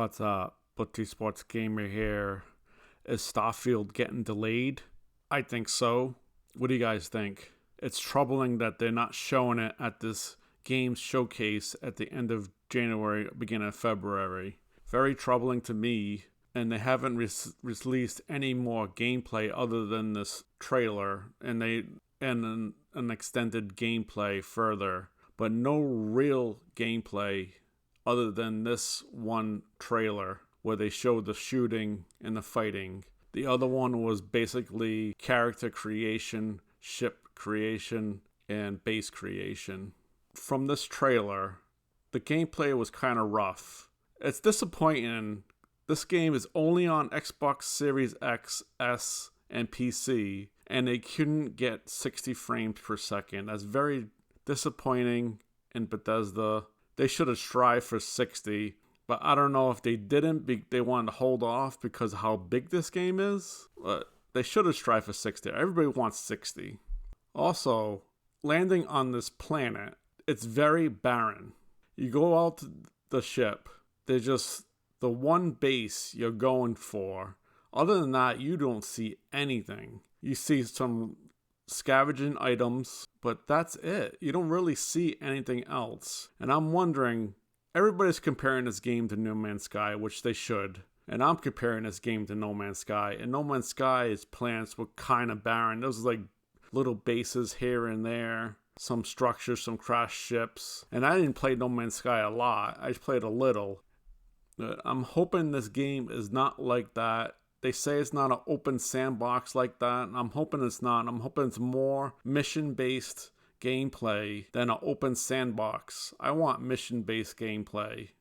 What's up? Butty Sports Gamer here. Is Starfield getting delayed? I think so. What do you guys think? It's troubling that they're not showing it at this games showcase at the end of January, beginning of February. Very troubling to me. And they haven't released any more gameplay other than this trailer, and an extended gameplay further, but no real gameplay other than this one trailer where they showed the shooting and the fighting. The other one was basically character creation, ship creation, and base creation. From this trailer, the gameplay was kind of rough. It's disappointing. This game is only on Xbox Series X, S, and PC, and they couldn't get 60 frames per second. That's very disappointing in Bethesda. They should have strived for 60, but I don't know if they didn't. They wanted to hold off because of how big this game is, but they should have strived for 60. Everybody wants 60. Also, landing on this planet, it's very barren. You go out to the ship, there's just the one base you're going for. Other than that, you don't see anything. You see some scavenging items, but that's it. You don't really see anything else. And I'm wondering, everybody's comparing this game to No Man's Sky, which they should. And I'm comparing this game to No Man's Sky. And No Man's Sky's planets were kind of barren. Those like little bases here and there. Some structures, some crashed ships. And I didn't play No Man's Sky a lot. I played a little. I'm hoping this game is not like that. They say it's not an open sandbox like that. I'm hoping it's not. I'm hoping it's more mission-based gameplay than an open sandbox. I want mission-based gameplay.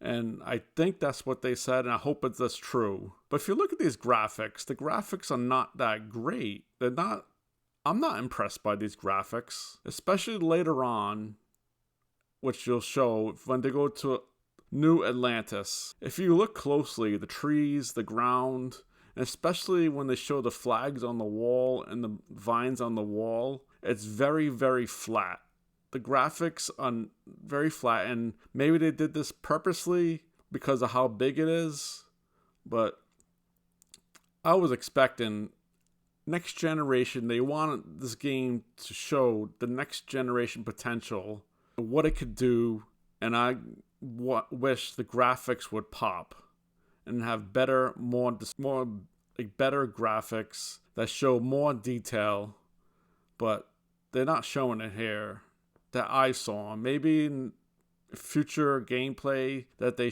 And I think that's what they said, and I hope that's true. But if you look at these graphics, the graphics are not that great. I'm not impressed by these graphics. Especially later on, which you'll show when they go to New Atlantis. If you look closely, the trees, the ground, and especially when they show the flags on the wall and the vines on the wall, it's very, very flat. The graphics are very flat, and maybe they did this purposely because of how big it is, but I was expecting next generation. They wanted this game to show the next generation potential, what it could do, and I wish the graphics would pop and have better graphics that show more detail, but they're not showing it here that I saw. Maybe in future gameplay that they'll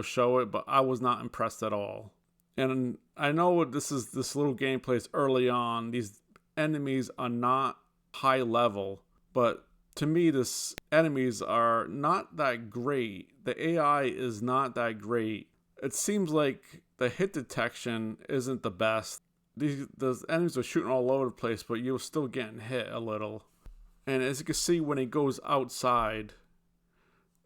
show it, but I was not impressed at all. And I know this little gameplay is early on. These enemies are not high level, but to me, these enemies are not that great. The AI is not that great. It seems like the hit detection isn't the best. Those enemies are shooting all over the place, but you're still getting hit a little. And as you can see, when he goes outside,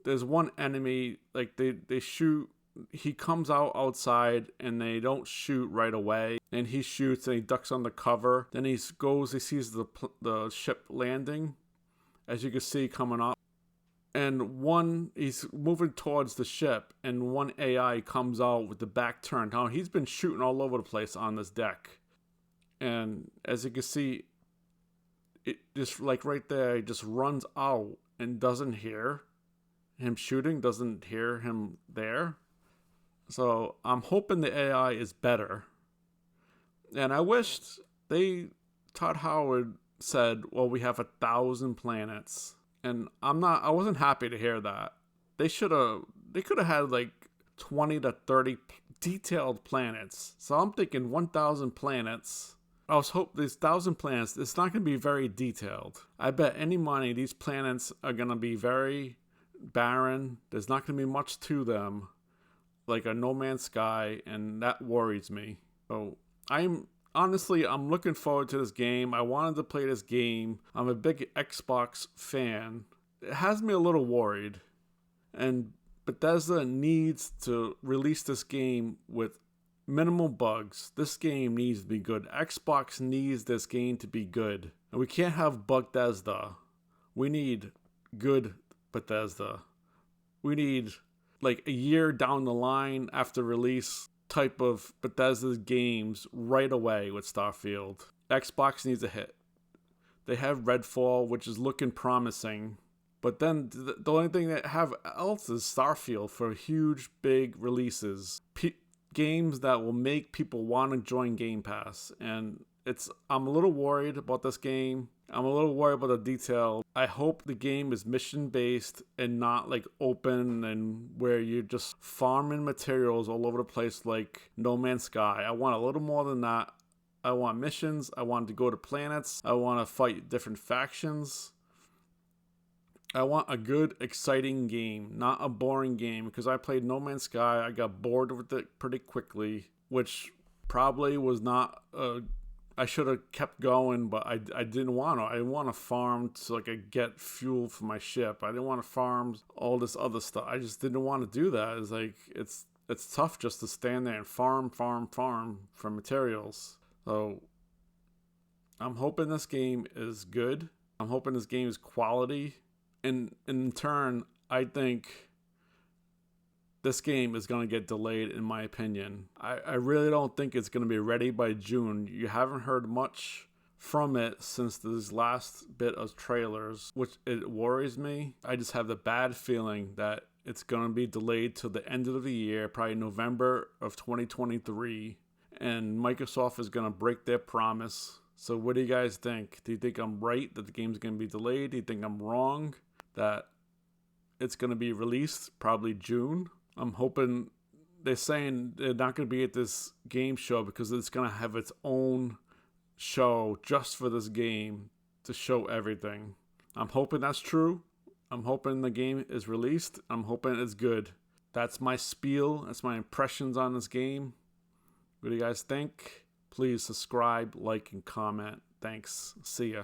there's one enemy, like they shoot. He comes outside and they don't shoot right away. And he shoots and he ducks under cover. Then he sees the ship landing, as you can see coming up. And he's moving towards the ship, and one AI comes out with the back turned. Now, he's been shooting all over the place on this deck. And as you can see, it just like right there, he just runs out and doesn't hear him shooting, doesn't hear him there. So I'm hoping the AI is better. And I wished Todd Howard said, well, we have 1,000 planets. And I wasn't happy to hear that. They could have had like 20 to 30 detailed planets. So I'm thinking 1,000 planets. I was hoping these 1,000 planets, it's not going to be very detailed. I bet any money these planets are going to be very barren. There's not going to be much to them, like a No Man's Sky, and that worries me. So I'm looking forward to this game. I wanted to play this game. I'm a big Xbox fan. It has me a little worried. And Bethesda needs to release this game with minimal bugs. This game needs to be good. Xbox needs this game to be good. And we can't have Bethesda. We need good Bethesda. We need like a year down the line after release type of Bethesda's games right away with Starfield. Xbox needs a hit. They have Redfall, which is looking promising. But then the only thing they have else is Starfield for huge, big releases. Games that will make people want to join Game Pass. And I'm a little worried about this game. I'm a little worried about the detail. I hope the game is mission-based and not like open and where you're just farming materials all over the place like No Man's Sky. I want a little more than that. I want missions. I want to go to planets. I want to fight different factions. I want a good, exciting game, not a boring game, because I played No Man's Sky. I got bored with it pretty quickly, which probably was not I should have kept going, but I didn't want to. I didn't want to farm so like I get fuel for my ship. I didn't want to farm all this other stuff. I just didn't want to do that. It's like it's tough just to stand there and farm for materials. So I'm hoping this game is good. I'm hoping this game is quality. And in turn, I think this game is going to get delayed, in my opinion. I really don't think it's going to be ready by June. You haven't heard much from it since this last bit of trailers, which it worries me. I just have the bad feeling that it's going to be delayed till the end of the year, probably November of 2023, and Microsoft is going to break their promise. So what do you guys think? Do you think I'm right that the game's going to be delayed? Do you think I'm wrong that it's going to be released probably June? I'm hoping. They're saying they're not going to be at this game show because it's going to have its own show just for this game to show everything. I'm hoping that's true. I'm hoping the game is released. I'm hoping it's good. That's my spiel. That's my impressions on this game. What do you guys think? Please subscribe, like, and comment. Thanks. See ya.